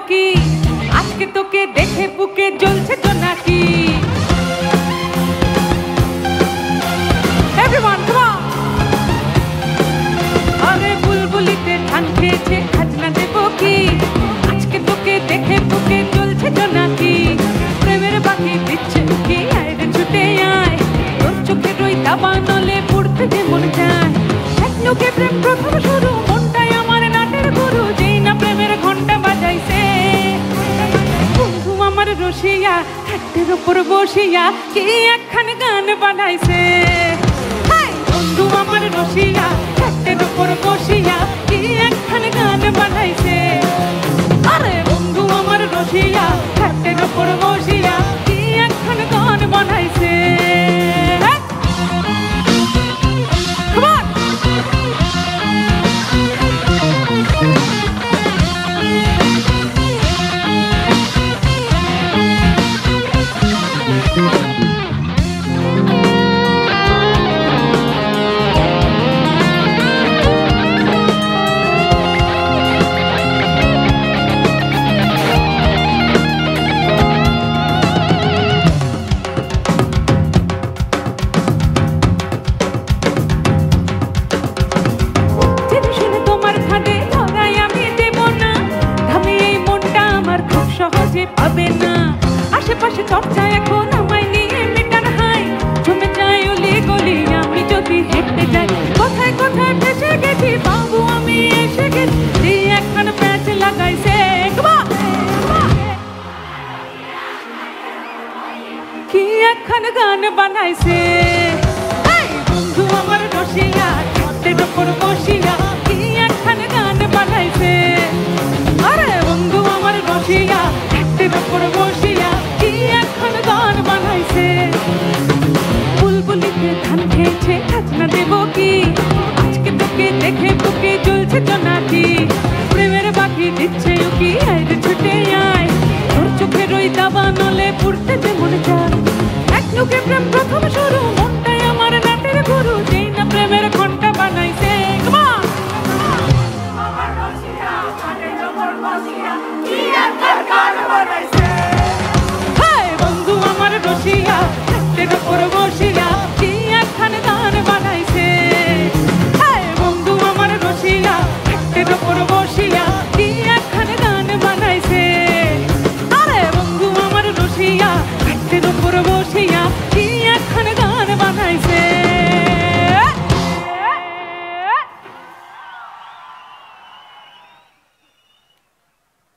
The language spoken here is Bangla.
কি আজকে তোকে দেখে বুকে জ্বলছে জোনাকি Everyone, come on! আরে বুলবুলিতে ধান খেয়েছে খাজনা দেবো কি আজকে তোকে দেখে বুকে জ্বলছে জোনাকি প্রেমের বাকি দিচ্ছে কি আয় রে ছুটে আয় তোর চোখে রই দাবা নলে পড়তে যে মন যায় এক লোকে প্রেম প্রথম শুরু মনটাই আমার নাটের গুরু যেই না প্রেমের ঘন্টা বাজাইছে বন্ধু আমার রসিয়া হাতের উপর বসিয়া কি একখান গান বানাইছে বন্ধু আমার রসিয়া হাতের উপর বসিয়া কি একখান গান বানাইছে আরে বন্ধু আমার রসিয়া হাতের উপর বসিয়া কি একখান গান বানাইছে Come on! পাবে না আশেপাশে চর্চা এখন আমায় নিয়ে মেটার হাই জমে যায় অলি গলি আমি যদি হেঁটে যাই কোথায় কোথায় ফেসে গেছি বাবু আমি এসে গেছি একখান প্যাচ লাগাইছে কি একখান গান বানাইছে বন্ধু আমার রসিয়া হাতের উপর বসিয়া কি একখান গান বানাইছে আরে বন্ধু আমার রসিয়া হাতের উপর বসিয়া কি একখান গান বানাইছে বুলবুলিতে ধান খেয়েছে খাজনা দেবো কি আজকে তোকে দেখে বুকে জ্বলছে জোনাকি প্রেমের বাকি দিচ্ছে কি আয় রে ছুটে আয় তোর চোখে রই দাবা নলে পড়তে যে মনে যায় এক লোকে প্রেম প্রথম শুরু মনটাই আমার নাটের গুরু যেই না প্রেমের ঘন্টা বানাইছে বন্ধু আমার রসিয়া হাতের উপর বসিয়া কি একখান গান বানাইছে বন্ধু আমার রসিয়া হাতের উপর বসিয়া কি একখান গান বানাইছে আরে বন্ধু আমার রসিয়া হাতের উপর বসিয়া